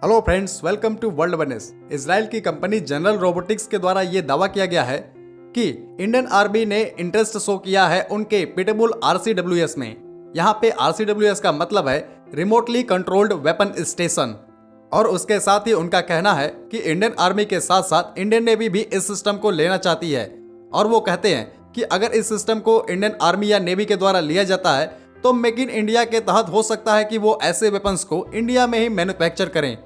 Hello friends, welcome to world awareness. Israel की कंपनी General Robotics के द्वारा ये दावा किया गया है कि इंडियन आर्मी ने इंटरेस्ट शो किया है उनके पिटेबुल RCWS में। यहाँ पे RCWS का मतलब है रिमोटली कंट्रोल्ड वेपन स्टेशन। और उसके साथ ही उनका कहना है कि इंडियन आर्मी के साथ साथ इंडियन नेवी भी इस सिस्टम को लेना चाहती है। और वो कहते हैं कि अगर इस सिस्टम को इंडियन आर्मी या नेवी के द्वारा लिया जाता है तो मेक इन इंडिया के तहत हो सकता है कि वो ऐसे वेपन्स को इंडिया में ही मैन्युफैक्चर करें।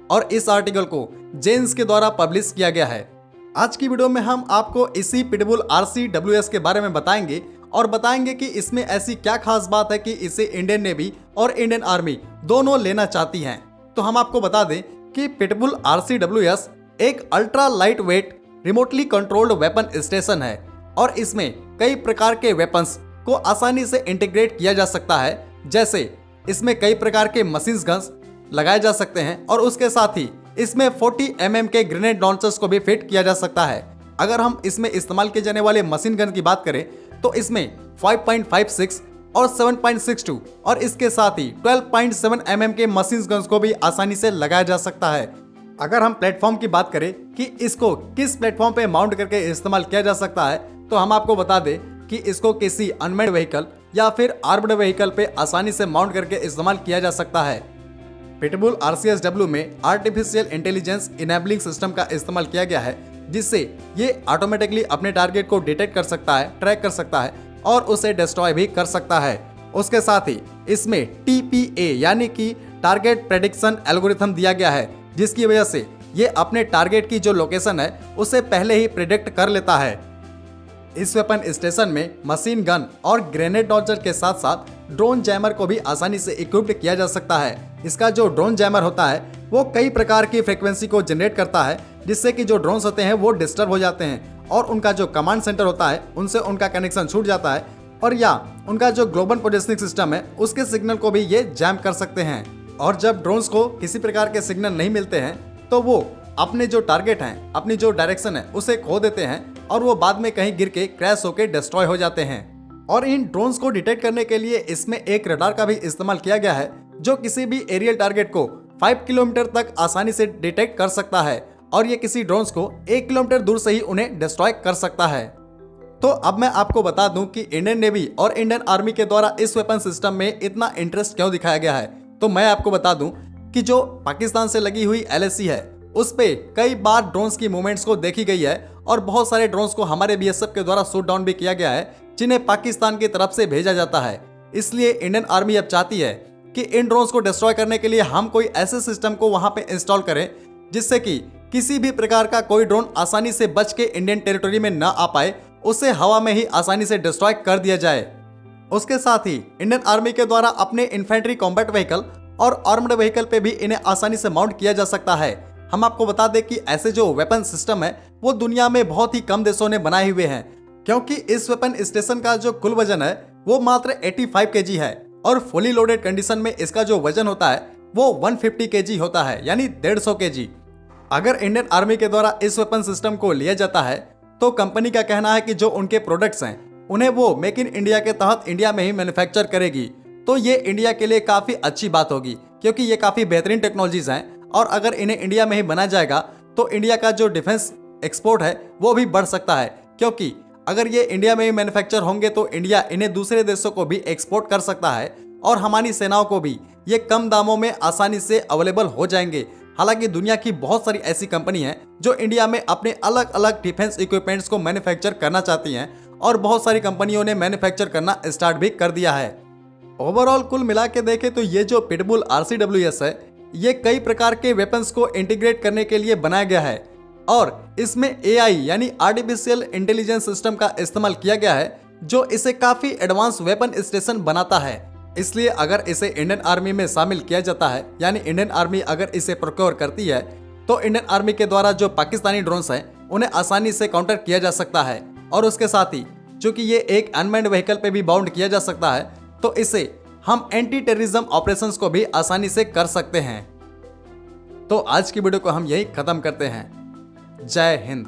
और इस आर्टिकल को जेन्स के द्वारा पब्लिश किया गया है। आज की वीडियो में हम आपको इसी पिटेबुल RCWS के बारे में बताएंगे और बताएंगे कि इसमें ऐसी क्या खास बात है कि इसे इंडियन नेवी और इंडियन आर्मी दोनों लेना चाहती हैं। तो हम आपको बता दें कि पिटेबुल RCWS एक ultra light weight remotely controlled weapon station है और इसमें कई प्रकार के वेपन्स को आसानी से इंटीग्रेट किया जा सकता है। जैसे इसमें कई प्रकार के मशीन गन्स लगाए जा सकते हैं और उसके साथ ही इसमें 40 mm के ग्रेनेड लॉन्चर्स को भी फिट किया जा सकता है। अगर हम इसमें इस्तेमाल किए जाने वाले मशीन गन की बात करें तो इसमें 5.56 और 7.62 और इसके साथ ही 12.7 mm के मशीन गन्स को भी आसानी से लगाया जा सकता है। अगर हम प्लेटफॉर्म की बात करें कि इसको किस प्लेटफॉर्म पे माउंट करके इस्तेमाल किया जा सकता है तो हम आपको बता दें कि इसको किसी अनमेड व्हीकल या फिर आर्म्ड व्हीकल पे आसानी से माउंट करके इस्तेमाल किया जा सकता है। पिटेबुल RCSW में आर्टिफिशियल इंटेलिजेंस इनेबलिंग सिस्टम का इस्तेमाल किया गया है, जिससे ये ऑटोमेटिकली अपने टारगेट को डिटेक्ट कर सकता है, ट्रैक कर सकता है और उसे डिस्ट्रॉय भी कर सकता है। उसके साथ ही इसमें TPA यानी कि टारगेट प्रेडिक्शन एल्गोरिथम दिया गया है, जिसकी वजह से ये अपने टारगेट की जो लोकेशन है उसे पहले ही प्रिडिक्ट कर लेता है। इस वेपन स्टेशन में मशीन गन और ग्रेनेड लॉन्चर के साथ साथ ड्रोन जैमर को भी आसानी से इक्विप्ड किया जा सकता है। इसका जो ड्रोन जैमर होता है वो कई प्रकार की फ्रीक्वेंसी को जनरेट करता है, जिससे कि जो ड्रोन्स होते हैं वो डिस्टर्ब हो जाते हैं और उनका जो कमांड सेंटर होता है उनसे उनका कनेक्शन छूट जाता है और या उनका जो ग्लोबल पोजिशनिंग सिस्टम है उसके सिग्नल को भी ये जैम कर सकते हैं। और जब ड्रोन्स को किसी प्रकार के सिग्नल नहीं मिलते हैं तो वो अपने जो टारगेट हैं, अपनी जो डायरेक्शन है उसे खो देते हैं और वो बाद में कहीं गिर के क्रैश होकर डिस्ट्रॉय हो जाते हैं। और इन ड्रोन्स को डिटेक्ट करने के लिए इसमें एक रडार का भी इस्तेमाल किया गया है, जो किसी भी एरियल टारगेट को 5 किलोमीटर तक आसानी से डिटेक्ट कर सकता है और ये किसी ड्रोन्स को 1 किलोमीटर दूर से ही उन्हें डिस्ट्रॉय कर सकता है। तो अब मैं आपको बता दूं कि इंडियन नेवी और इंडियन आर्मी के द्वारा इस वेपन सिस्टम में इतना इंटरेस्ट क्यों दिखाया गया है। तो मैं आपको बता दूं कि जो पाकिस्तान से लगी हुई LAC है उस पे कई बार ड्रोन्स की मूवमेंट्स को देखी गई है और बहुत सारे ड्रोन्स को हमारे BSF के द्वारा शूट डाउन भी किया गया है, जिन्हें पाकिस्तान की तरफ से भेजा जाता है। इसलिए इंडियन आर्मी अब चाहती है कि इन ड्रोन्स को डिस्ट्रॉय करने के लिए हम कोई ऐसे सिस्टम को वहां पे इंस्टॉल करें जिससे कि किसी भी प्रकार का कोई ड्रोन आसानी से बच के इंडियन टेरिटरी में न आ पाए, उसे हवा में ही आसानी से डिस्ट्रॉय कर दिया जाए। उसके साथ ही इंडियन आर्मी के द्वारा अपने इन्फेंट्री कॉम्बैट व्हीकल और आर्म्ड व्हीकल पे भी इन्हें आसानी से माउंट किया जा सकता है। हम आपको बता दें कि ऐसे जो वेपन सिस्टम है वो दुनिया में बहुत ही कम देशों ने बनाए हुए हैं, क्योंकि इस वेपन स्टेशन का जो कुल वजन है वो मात्र 85 kg है और फुली लोडेड कंडीशन में इसका जो वजन होता है वो 150 kg होता है, यानी 150 kg। अगर इंडियन आर्मी के द्वारा इस वेपन सिस्टम को लिया जाता है तो कंपनी का कहना है कि जो उनके प्रोडक्ट्स हैं उन्हें वो मेक इन इंडिया के तहत इंडिया में ही मैन्युफैक्चर करेगी। तो ये इंडिया के लिए काफ़ी अच्छी बात होगी, क्योंकि ये काफ़ी बेहतरीन टेक्नोलॉजीज हैं और अगर इन्हें इंडिया में ही बनाया जाएगा तो इंडिया का जो डिफेंस एक्सपोर्ट है वो भी बढ़ सकता है, क्योंकि अगर ये इंडिया में ही मैन्युफैक्चर होंगे तो इंडिया इन्हें दूसरे देशों को भी एक्सपोर्ट कर सकता है और हमारी सेनाओं को भी ये कम दामों में आसानी से अवेलेबल हो जाएंगे। हालांकि दुनिया की बहुत सारी ऐसी कंपनी हैं जो इंडिया में अपने अलग अलग डिफेंस इक्विपमेंट्स को मैन्युफैक्चर करना चाहती हैं और बहुत सारी कंपनियों ने मैन्युफैक्चर करना स्टार्ट भी कर दिया है। ओवरऑल कुल मिला के देखें तो ये जो पिटेबुल RCWS है ये कई प्रकार के वेपन्स को इंटीग्रेट करने के लिए बनाया गया है और इसमें AI यानी आर्टिफिशियल इंटेलिजेंस सिस्टम का इस्तेमाल किया गया है, जो इसे काफ़ी एडवांस वेपन स्टेशन बनाता है। इसलिए अगर इसे इंडियन आर्मी में शामिल किया जाता है, यानी इंडियन आर्मी अगर इसे प्रोक्योर करती है तो इंडियन आर्मी के द्वारा जो पाकिस्तानी ड्रोन्स हैं उन्हें आसानी से काउंटर किया जा सकता है। और उसके साथ ही चूँकि ये एक अनमैन्ड व्हीकल पे भी बाउंड किया जा सकता है तो इसे हम एंटी टेररिज्म ऑपरेशंस को भी आसानी से कर सकते हैं। तो आज की वीडियो को हम यही खत्म करते हैं। जय हिंद।